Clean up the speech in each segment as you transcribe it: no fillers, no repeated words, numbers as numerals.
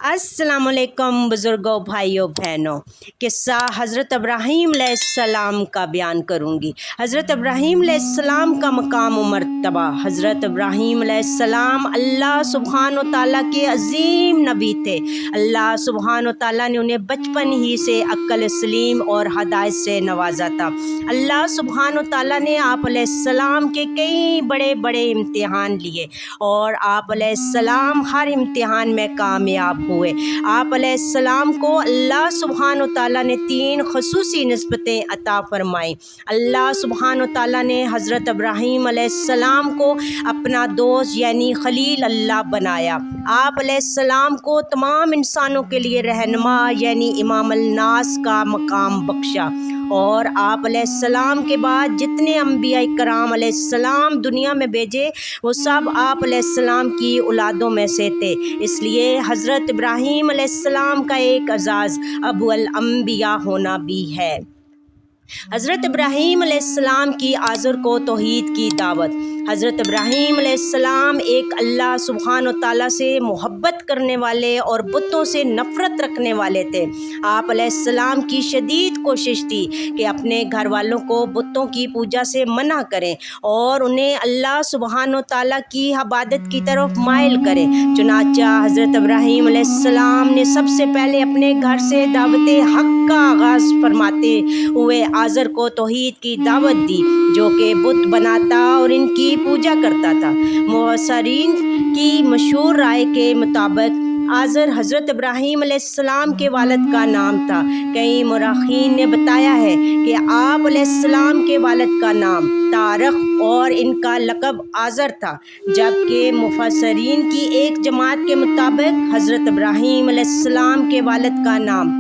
अस्सलामुअलैकुम बुज़ुर्गों, भाइयों, बहनों। किस्सा हज़रत इब्राहीम अलैहिस्सलाम का बयान करूँगी। हज़रत इब्राहीम अलैहिस्सलाम का मकाम व मर्तबा। हज़रत इब्राहीम अलैहिस्सलाम अल्लाह सुब्हान व तआला के अज़ीम नबी थे। अल्लाह सुब्हान व तआला ने उन्हें बचपन ही से अक्ल सलीम और हदायत से नवाजा था। अल्लाह सुब्हान व तआला ने आप अलैहिस्सलाम के कई बड़े बड़े इम्तिहान लिए और आप अलैहिस्सलाम हर इम्तिहान में कामयाब हुए। आप अलैहिस्सलाम को अल्लाह सुब्हान व तआला ने 3 ख़ुसूसी निस्बतें अता फरमाई। अल्लाह सुब्हान व तआला ने हज़रत इब्राहीम अलैहिस्सलाम को अपना दोस्त यानी खलील अल्लाह बनाया। आप अलैहिस्सलाम को तमाम इंसानों के लिए रहनुमा यानी इमाम अल-नास का मकाम बख्शा और आप अलैहिस्सलाम के बाद जितने अम्बिया कराम अलैहिस्सलाम दुनिया में भेजे वो सब आप अलैहिस्सलाम की औलादों में से थे। इसलिए हज़रत इब्राहीम अलैहिस्सलाम का एक एजाज़ अबुल अम्बिया होना भी है। हज़रत इब्राहीम अलैहिस्सलाम की आज़र को तौहीद की दावत। हज़रत इब्राहीम अलैहिस्सलाम एक अल्लाह सुब्हान व तआला से मोहब्बत करने वाले और बुतों से नफ़रत रखने वाले थे। आप अलैहिस्सलाम की शदीद कोशिश थी कि अपने घर वालों को बुतों की पूजा से मना करें और उन्हें अल्लाह सुब्हान व तआला की इबादत की तरफ माइल करें। चुनांचा हज़रत इब्राहीम अलैहिस्सलाम ने सबसे पहले अपने घर से दावत हक़ का आगाज़ फरमाते हुए आज़र को तौहीद की दावत दी, जो कि बुत बनाता और इनकी पूजा करता था। मुफस्सिरीन की मशहूर राय के मुताबिक आज़र हज़रत इब्राहीम अलैहिस्सलाम के वालिद का नाम था। कई मुर्रिखीन ने बताया है कि आप अलैहिस्सलाम के वालिद का नाम तारख और इनका लक़ब आज़र था, जबकि मुफस्सिरीन की एक जमात के मुताबिक हज़रत इब्राहीम अलैहिस्सलाम के वालिद का नाम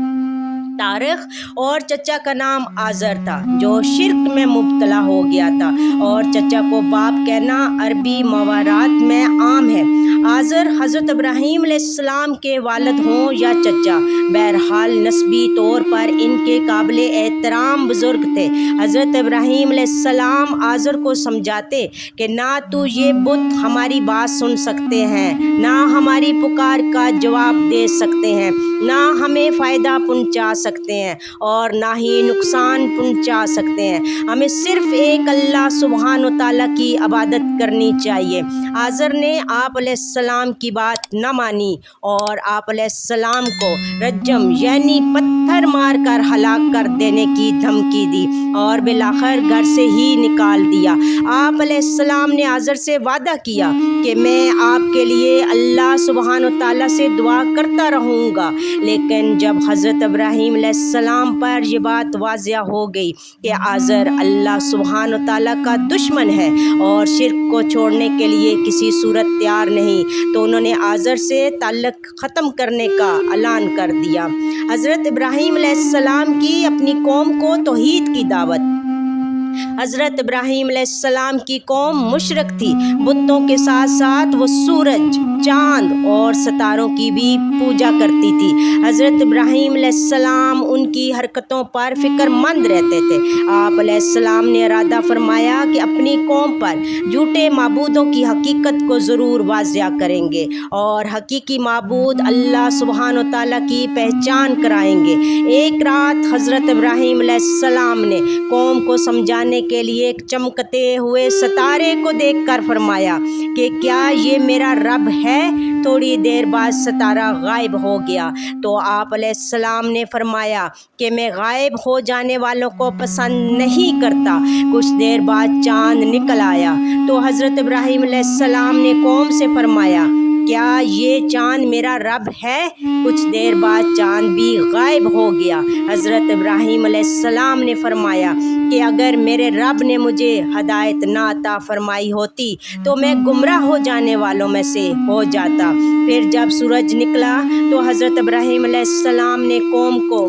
तारिख और चचा का नाम आज़र था, जो शिर्क में मुब्तला हो गया था और चचा को बाप कहना अरबी मवारात में आम है। आज़र हज़रत इब्राहीम अलैहिस्सलाम के वालिद हों या चचा, बहरहाल नस्बी तौर पर इनके काबिल एहतराम बुज़ुर्ग थे। हज़रत इब्राहीम अलैहिस्सलाम आज़र को समझाते कि ना तो ये बुत हमारी बात सुन सकते हैं, ना हमारी पुकार का जवाब दे सकते हैं, ना हमें फ़ायदा पहुँचा सकते हैं और ना ही नुकसान पहुँचा सकते हैं। हमें सिर्फ़ एक अल्लाह सुब्हान व तआला की इबादत करनी चाहिए। आज़र ने आप अलैहिस्सलाम की बात न मानी और आप अलैहिस्सलाम को रज्म यानी पत्थर मार कर हलाक कर देने की धमकी दी और बिलाखिर घर से ही निकाल दिया। आप अलैहिस्सलाम ने आज़र से वादा किया कि मैं आपके लिए अल्लाह सुब्हान व तआला से दुआ करता रहूँगा। लेकिन जब हज़रत इब्राहीम अलैहिस्सलाम पर ये बात वाज़िया हो गई कि आज़र अल्लाह सुब्हान व तआला का दुश्मन है और शिर्क को छोड़ने के लिए किसी सूरत तैयार नहीं, तो उन्होंने आज़र से ताल्लुक़ ख़त्म करने का ऐलान कर दिया। हज़रत इब्राहीम अलैहिस्सलाम की अपनी कौम को तौहीद की दावत। हज़रत इब्राहीम अलैहिस्सलाम की कौम मुशरिक थी। बुतों के साथ साथ वो सूरज, चाँद और सितारों की भी पूजा करती थी। हज़रत इब्राहीम अलैहिस्सलाम उनकी हरकतों पर फ़िक्रमंद रहते थे। आप अलैहिस्सलाम ने इरादा फरमाया कि अपनी कौम पर झूठे माबूदों की हकीकत को ज़रूर वाज़िया करेंगे और हकीकी माबूद अल्लाह सुब्हान व तआला की पहचान कराएंगे। एक रात हज़रत इब्राहीम अलैहिस्सलाम ने कौम को समझाने के लिए एक चमकते हुए सितारे को देखकर फरमाया कि क्या ये मेरा रब है। थोड़ी देर बाद सितारा गायब हो गया तो आप अलैहिस्सलाम ने फरमाया कि मैं गायब हो जाने वालों को पसंद नहीं करता। कुछ देर बाद चाँद निकल आया तो हज़रत इब्राहीम अलैहिस्सलाम ने कौम से फरमाया, क्या ये चाँद मेरा रब है। कुछ देर बाद चाँद भी गायब हो गया। हज़रत इब्राहीम अलैहिस्सलाम ने फरमाया कि अगर मेरे रब ने मुझे हदायत ना अता फरमाई होती तो मैं गुमराह हो जाने वालों में से हो जाता। फिर जब सूरज निकला तो हज़रत इब्राहीम अलैहिस्सलाम ने कौम को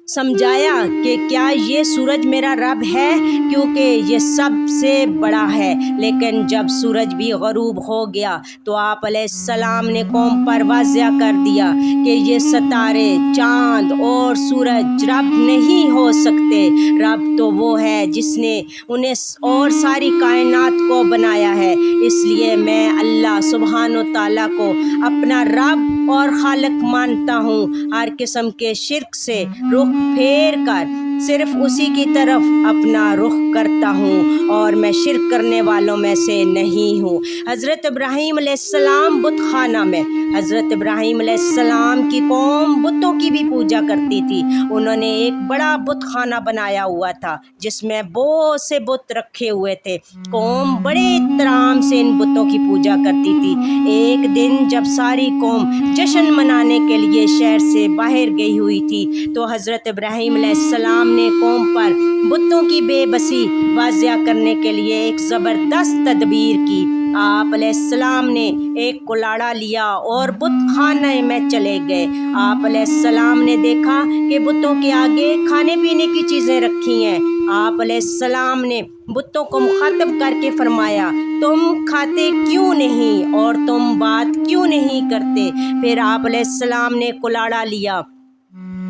سمجھایا کہ کیا یہ سورج میرا رب ہے، کیونکہ یہ سب سے بڑا ہے۔ لیکن جب سورج بھی غروب ہو گیا تو آپ علیہ السلام نے قوم پر واضح کر دیا کہ یہ ستارے، چاند اور سورج رب نہیں ہو سکتے۔ رب تو وہ ہے جس نے انہیں اور ساری کائنات کو بنایا ہے۔ اس لیے میں اللہ سبحانہ و تعالیٰ کو اپنا رب اور خالق مانتا ہوں۔ ہر قسم کے شرک سے رخ پھیر کر صرف اسی کی طرف اپنا رخ کرتا ہوں اور میں شرک کرنے والوں میں سے نہیں ہوں۔ حضرت ابراہیم علیہ السلام بت خانہ میں، حضرت ابراہیم علیہ السلام کی قوم بتوں کی بھی پوجا کرتی تھی۔ انہوں نے ایک بڑا بت خانہ بنایا ہوا تھا جس میں بہت سے بت رکھے ہوئے تھے۔ قوم بڑے احترام سے ان بتوں کی پوجا کرتی تھی۔ ایک دن جب ساری قوم جشن منانے کے لیے شہر سے باہر گئی ہوئی تھی تو حضرت ابراہیم علیہ السلام نے قوم پر بتوں کی بے بسی واضح کرنے کے لیے ایک زبردست تدبیر کی۔ آپ علیہ السلام نے ایک کلاڑا لیا اور بت خانے میں چلے گئے۔ آپ علیہ السلام نے دیکھا کہ بتوں کے آگے کھانے پینے کی چیزیں رکھی ہیں۔ آپ علیہ السلام نے بتوں کو مخاطب کر کے فرمایا، تم کھاتے کیوں نہیں اور تم بات کیوں نہیں کرتے؟ پھر آپ علیہ السلام نے کلاڑا لیا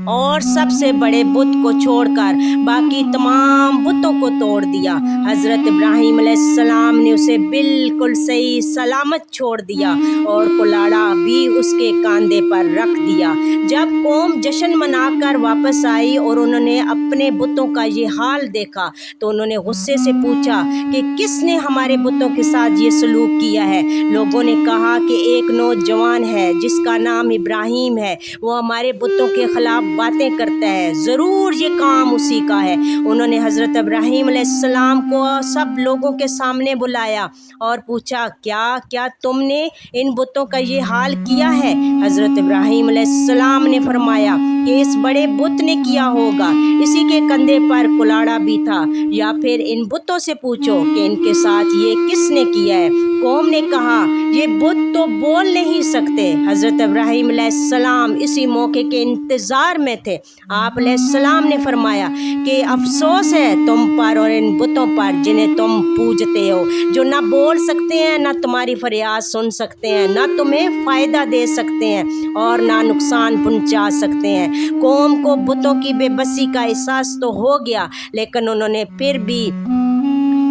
اور سب سے بڑے بت کو چھوڑ کر باقی تمام بتوں کو توڑ دیا۔ حضرت ابراہیم علیہ السلام نے اسے بالکل صحیح سلامت چھوڑ دیا اور کلاڑا بھی اس کے کاندھے پر رکھ دیا۔ جب قوم جشن منا کر واپس آئی اور انہوں نے اپنے بتوں کا یہ حال دیکھا تو انہوں نے غصے سے پوچھا کہ کس نے ہمارے بتوں کے ساتھ یہ سلوک کیا ہے؟ لوگوں نے کہا کہ ایک نوجوان ہے جس کا نام ابراہیم ہے، وہ ہمارے بتوں کے خلاف باتیں کرتا ہے، ضرور یہ کام اسی کا ہے۔ انہوں نے حضرت ابراہیم علیہ السلام کو سب لوگوں کے سامنے بلایا اور پوچھا، کیا تم نے ان بتوں کا یہ حال کیا ہے؟ حضرت ابراہیم علیہ السلام نے فرمایا کہ اس بڑے بت نے کیا ہوگا، اسی کے کندھے پر کلاڑا بھی تھا، یا پھر ان بتوں سے پوچھو کہ ان کے ساتھ یہ کس نے کیا ہے۔ قوم نے کہا، یہ بت تو بول نہیں سکتے۔ حضرت ابراہیم علیہ السلام اسی موقع کے انتظار میں تھے۔ آپ علیہ السلام نے فرمایا کہ افسوس ہے تم پر اور ان بتوں پر جنہیں تم پوجتے ہو، جو نہ بول سکتے ہیں، نہ تمہاری فریاد سن سکتے ہیں، نہ تمہیں فائدہ دے سکتے ہیں اور نہ نقصان پہنچا سکتے ہیں۔ قوم کو بتوں کی بے بسی کا احساس تو ہو گیا، لیکن انہوں نے پھر بھی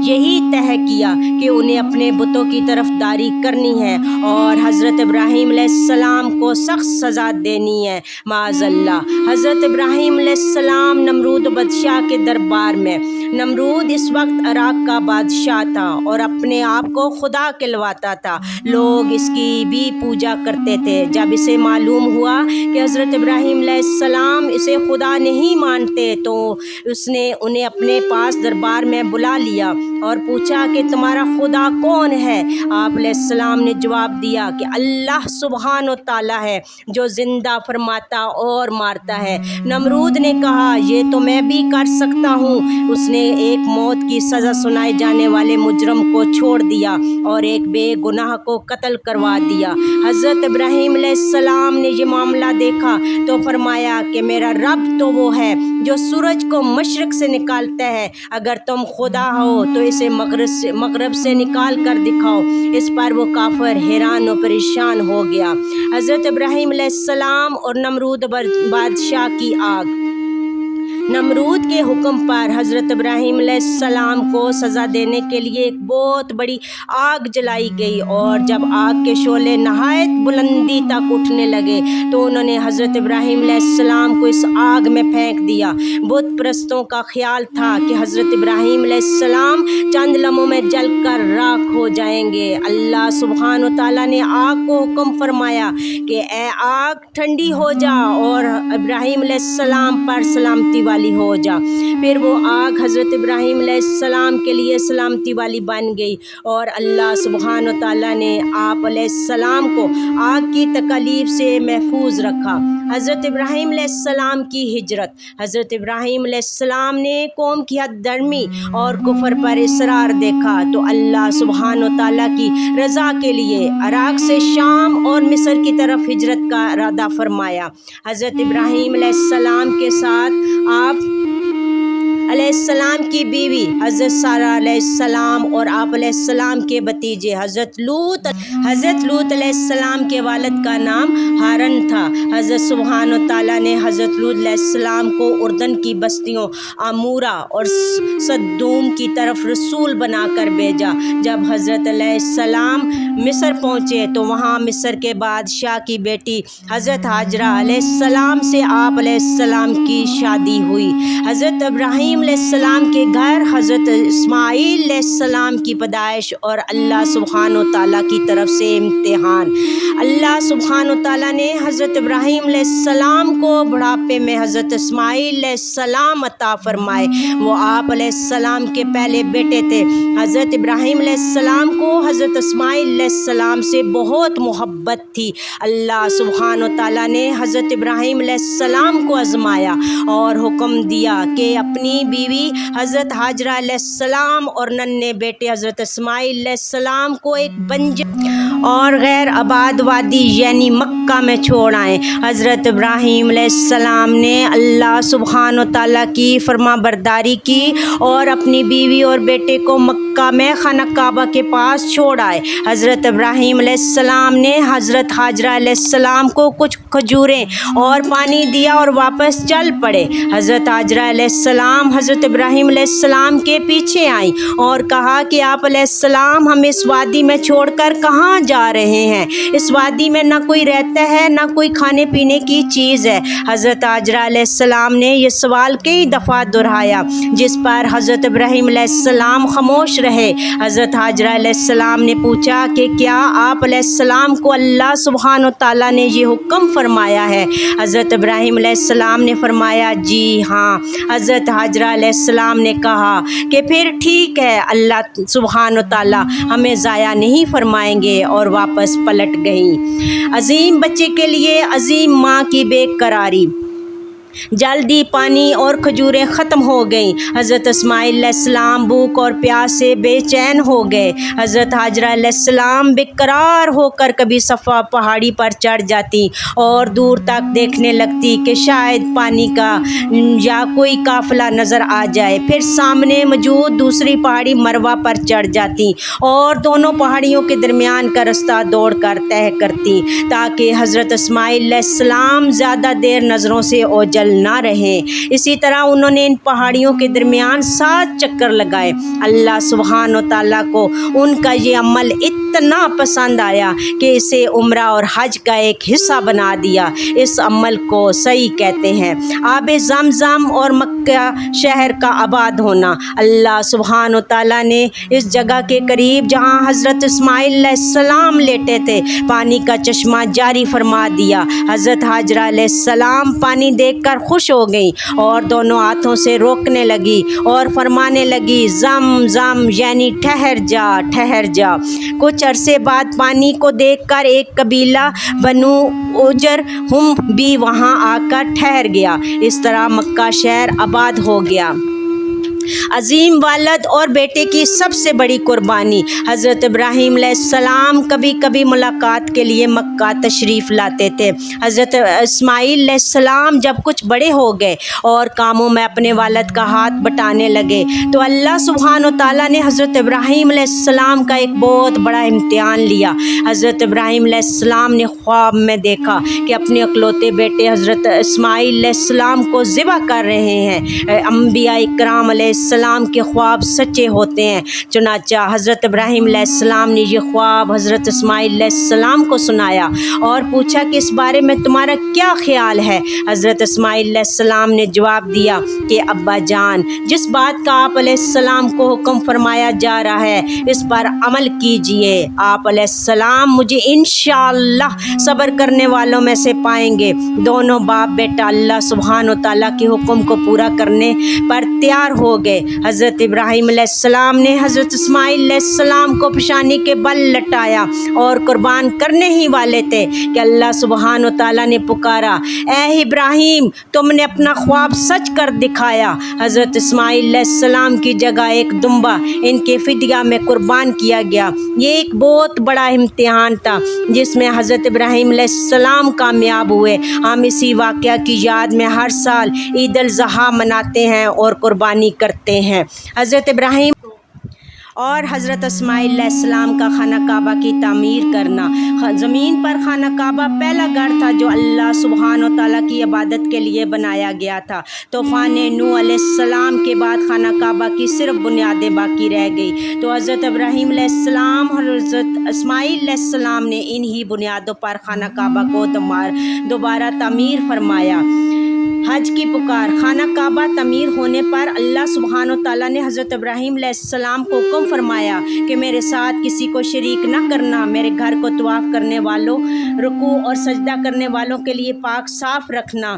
یہی طے کیا کہ انہیں اپنے بتوں کی طرفداری کرنی ہے اور حضرت ابراہیم علیہ السلام کو سخت سزا دینی ہے۔ معاذ اللہ۔ حضرت ابراہیم علیہ السلام نمرود بادشاہ کے دربار میں، نمرود اس وقت عراق کا بادشاہ تھا اور اپنے آپ کو خدا کہلواتا تھا۔ لوگ اس کی بھی پوجا کرتے تھے۔ جب اسے معلوم ہوا کہ حضرت ابراہیم علیہ السلام اسے خدا نہیں مانتے تو اس نے انہیں اپنے پاس دربار میں بلا لیا اور پوچھا کہ تمہارا خدا کون ہے؟ آپ علیہ السلام نے جواب دیا کہ اللہ سبحانہ و تعالیٰ ہے جو زندہ فرماتا اور مارتا ہے۔ نمرود نے کہا، یہ تو میں بھی کر سکتا ہوں۔ اس نے ایک موت کی سزا سنائے جانے والے مجرم کو چھوڑ دیا اور ایک بے گناہ کو قتل کروا دیا۔ حضرت ابراہیم علیہ السلام نے یہ معاملہ دیکھا تو فرمایا کہ میرا رب تو وہ ہے جو سورج کو مشرق سے نکالتا ہے، اگر تم خدا ہو تو اسے مغرب سے نکال کر دکھاؤ۔ اس پر وہ کافر حیران و پریشان ہو گیا۔ حضرت ابراہیم علیہ السلام اور نمرود بادشاہ کی آگ۔ نمرود کے حکم پر حضرت ابراہیم علیہ السلام کو سزا دینے کے لیے ایک بہت بڑی آگ جلائی گئی، اور جب آگ کے شعلے نہایت بلندی تک اٹھنے لگے تو انہوں نے حضرت ابراہیم علیہ السلام کو اس آگ میں پھینک دیا۔ بت پرستوں کا خیال تھا کہ حضرت ابراہیم علیہ السلام چند لمحوں میں جل کر راکھ ہو جائیں گے۔ اللہ سبحانہ و تعالیٰ نے آگ کو حکم فرمایا کہ اے آگ ٹھنڈی ہو جا اور ابراہیم علیہ السلام پر سلامتی والی वाली हो जा। फिर वो आग हज़रत इब्राहीम अलैहिस्सलाम के लिए सलामती वाली बन गई और अल्लाह सुब्हान व तआला ने आप अलैहिस्सलाम को आग की तकलीफ़ से महफूज रखा। हज़रत इब्राहीम अलैहिस्सलाम की हिजरत। हज़रत इब्राहीम अलैहिस्सलाम ने कौम की हद दर्मी और कुफर पर इसरार देखा तो अल्लाह सुब्हान व तआला की रज़ा के लिए इराक़ से शाम और मिस्र की तरफ हिजरत का इरादा फरमाया। हज़रत इब्राहीम अलैहिस्सलाम के साथ आप अलैहिस्सलाम की बीवी हज़रत सारा अलैहिस्सलाम और आप अलैहिस्सलाम के भतीजे हज़रत लूत अलैहिस्सलाम के वालिद का नाम हारन था। हज़रत सुब्हान व तआला ने हज़रत लूत अलैहिस्सलाम को उर्दन की बस्तियों आमूरा और सद्दूम की तरफ रसूल बनाकर भेजा। जब हज़रत अलैहिस्सलाम मिस्र पहुँचे तो वहाँ मिस्र के बादशाह की बेटी हज़रत हाजरा अलैहिस्सलाम से आप अलैहिस्सलाम की शादी हुई। हज़रत इब्राहीम अलैहिस्सलाम के घर हज़रत इस्माईल अलैहिस्सलाम की पैदाइश और अल्लाह सुब्हान व तआला की तरफ से इम्तिहान। अल्लाह सुब्हान व तआला ने हज़रत इब्राहीम अलैहिस्सलाम को बुढ़ापे में हज़रत इस्माईल अलैहिस्सलाम अता फरमाए। वो आप अलैहिस्सलाम के पहले बेटे थे। हज़रत इब्राहीम अलैहिस्सलाम को हज़रत इस्माईल अलैहिस्सलाम से बहुत मोहब्बत थी। अल्लाह सुब्हान व तआला ने हज़रत इब्राहीम अलैहिस्सलाम को आज़माया और हुक्म दिया कि अपनी बीवी हज़रत हाजरा अलैहिस्सलाम और नन्हे बेटे हज़रत इस्माईल अलैहिस्सलाम को एक बंजर और गैर आबाद वादी यानी मक्का में छोड़ आए। हज़रत इब्राहीम अलैहिस्सलाम ने अल्लाह सुब्हान व तआला की फरमाबरदारी की और अपनी बीवी और बेटे को मक्का में खाना काबा के पास छोड़ आए। हज़रत इब्राहीम अलैहिस्सलाम ने हज़रत हाजरा अलैहिस्सलाम को कुछ खजूरें और पानी दिया और वापस चल पड़े। हज़रत हाजरा अलैहिस्सलाम हज़रत इब्राहीम अलैहिस्सलाम के पीछे आई और कहा कि आप अलैहिस्सलाम हम इस वादी में छोड़कर कहाँ जा रहे हैं? इस वादी में ना कोई रहता है ना कोई खाने पीने की चीज़ है। हज़रत हाजरा अलैहिस्सलाम ने यह सवाल कई दफ़ा दोहराया जिस पर हज़रत इब्राहीम अलैहिस्सलाम खामोश रहे। हज़रत हाजरा अलैहिस्सलाम ने पूछा कि क्या आप अलैहिस्सलाम को अल्लाह सुब्हान व तआला ने ये हुक्म फरमाया है? हज़रत इब्राहीम अलैहिस्सलाम ने फरमाया जी हाँ। हज़रत हाजरा अलैहिस्सलाम ने कहा कि फिर ठीक है, अल्लाह सुब्हान व तआला हमें ज़ाया नहीं फरमाएंगे और वापस पलट गईं। अजीम बच्चे के लिए अजीम माँ की बेकरारी। जल्दी पानी और खजूरें ख़त्म हो गईं। हज़रत इस्माईल अलैहिस्सलाम भूख और प्यास से बेचैन हो गए। हज़रत हाजरा अलैहिस्सलाम बेकरार होकर कभी सफ़ा पहाड़ी पर चढ़ जाती और दूर तक देखने लगती कि शायद पानी का या कोई काफ़िला नज़र आ जाए। फिर सामने मौजूद दूसरी पहाड़ी मरवा पर चढ़ जाती और दोनों पहाड़ियों के दरमियान का रास्ता दौड़ कर तय करती ताकि हज़रत इस्माईल अलैहिस्सलाम ज़्यादा देर नज़रों से ओझल ना रहे। इसी तरह उन्होंने इन पहाड़ियों के दरमियान 7 चक्कर लगाए। अल्लाह सुब्हान व तआला को उनका ये अमल इतना पसंद आया कि इसे उम्रा और हज का एक हिस्सा बना दिया। इस अमल को सही कहते हैं। आबे ज़मज़म और मक्का शहर का आबाद होना। अल्लाह सुब्हान व तआला ने इस जगह के करीब जहाँ हज़रत इस्माईल अलैहिस्सलाम लेटे थे पानी का चश्मा जारी फरमा दिया। हज़रत हाजरा अलैहिस्सलाम पानी देखकर खुश हो गई और दोनों हाथों से रोकने लगी और फरमाने लगी ज़म ज़म यानी ठहर जा ठहर जा। कुछ अरसे बाद पानी को देखकर एक कबीला बनु उजर हम भी वहाँ आकर ठहर गया। इस तरह मक्का शहर आबाद हो गया। अजीम वालद और बेटे की सबसे बड़ी कुर्बानी। हज़रत इब्राहीम अलैहिस्सलाम कभी कभी मुलाकात के लिए मक्का तशरीफ़ लाते थे। हज़रत इस्माईल अलैहिस्सलाम जब कुछ बड़े हो गए और कामों में अपने वालद का हाथ बटाने लगे तो अल्लाह सुब्हान व तआला ने हज़रत इब्राहीम अलैहिस्सलाम का एक बहुत बड़ा इम्तिहान लिया। हज़रत इब्राहीम अलैहिस्सलाम ने ख्वाब में देखा कि अपने अकलौते बेटे हज़रत इस्माईल अलैहिस्सलाम को ज़िबा कर रहे हैं। अंबिया इकराम अलैहिस्सलाम السلام کے خواب سچے ہوتے ہیں۔ چنانچہ حضرت ابراہیم علیہ السلام نے یہ خواب حضرت اسماعیل علیہ السلام کو سنایا اور پوچھا کہ اس بارے میں تمہارا کیا خیال ہے؟ حضرت اسماعیل علیہ السلام نے جواب دیا کہ ابا جان، جس بات کا آپ علیہ السلام کو حکم فرمایا جا رہا ہے اس پر عمل کیجئے۔ آپ علیہ السلام مجھے انشاءاللہ صبر کرنے والوں میں سے پائیں گے۔ دونوں باپ بیٹا اللہ سبحانہ وتعالیٰ کے حکم کو پورا کرنے پر تیار ہو گئے۔ حضرت ابراہیم علیہ السلام نے حضرت اسماعیل علیہ السلام کو پیشانی کے بل لٹایا اور قربان کرنے ہی والے تھے کہ اللہ سبحانہ وتعالیٰ نے پکارا، اے ابراہیم، تم نے اپنا خواب سچ کر دکھایا۔ حضرت اسماعیل علیہ السلام کی جگہ ایک دمبا ان کے فدیہ میں قربان کیا گیا۔ یہ ایک بہت بڑا امتحان تھا جس میں حضرت ابراہیم علیہ السلام کامیاب ہوئے۔ ہم اسی واقعہ کی یاد میں ہر سال عید الاضحیٰ مناتے ہیں اور قربانی کرتے ہیں۔ حضرت ابراہیم اور حضرت اسماعیل علیہ السلام کا خانہ کعبہ کی تعمیر کرنا۔ زمین پر خانہ کعبہ پہلا گھر تھا جو اللہ سبحانہ وتعالیٰ کی عبادت کے لیے بنایا گیا تھا۔ طوفان نوح علیہ السلام کے بعد خانہ کعبہ کی صرف بنیادیں باقی رہ گئی تو حضرت ابراہیم علیہ السلام اور حضرت اسماعیل علیہ السلام نے انہی بنیادوں پر خانہ کعبہ کو دوبارہ تعمیر فرمایا۔ حج کی پکار۔ خانہ کعبہ تعمیر ہونے پر اللہ سبحانہ وتعالیٰ نے حضرت ابراہیم علیہ السلام کو حکم فرمایا کہ میرے ساتھ کسی کو شریک نہ کرنا، میرے گھر کو طواف کرنے والوں، رکوع اور سجدہ کرنے والوں کے لیے پاک صاف رکھنا۔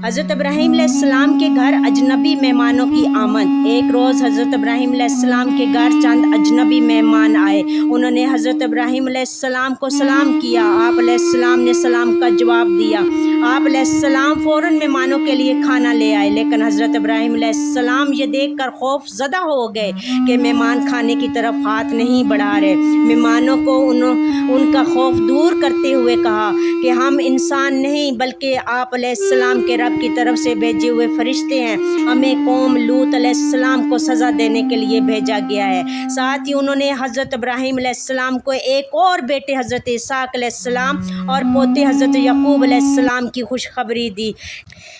حضرت ابراہیم علیہ السلام کے گھر اجنبی مہمانوں کی آمد۔ ایک روز حضرت ابراہیم علیہ السلام کے گھر چند اجنبی مہمان آئے۔ انہوں نے حضرت ابراہیم علیہ السلام کو سلام کیا۔ آپ علیہ السلام نے سلام کا جواب دیا۔ آپ علیہ السلام فوراً مہمانوں کے لیے کھانا لے آئے، لیکن حضرت ابراہیم علیہ السلام یہ دیکھ کر خوف زدہ ہو گئے کہ مہمان کھانے کی طرف ہاتھ نہیں بڑھا رہے۔ مہمانوں کو ان کا خوف دور کرتے ہوئے کہا کہ ہم انسان نہیں بلکہ آپ علیہ السلام کے رب کی طرف سے بھیجے ہوئے فرشتے ہیں، ہمیں قوم لوط علیہ السلام کو سزا دینے کے لیے بھیجا گیا ہے۔ ساتھ ہی انہوں نے حضرت ابراہیم علیہ السلام کو ایک اور بیٹے حضرت اسحاق علیہ السلام اور پوتے حضرت یعقوب علیہ السلام کی خوشخبری دی۔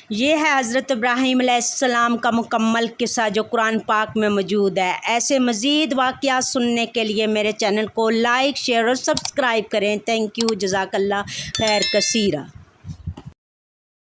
یہ ہے حضرت ابراہیم علیہ السلام کا مکمل قصہ جو قرآن پاک میں موجود ہے۔ ایسے مزید واقعات سننے کے لیے میرے چینل کو لائک، شیئر اور سبسکرائب کریں۔ تھینک یو، جزاک اللہ خیر کثیرہ۔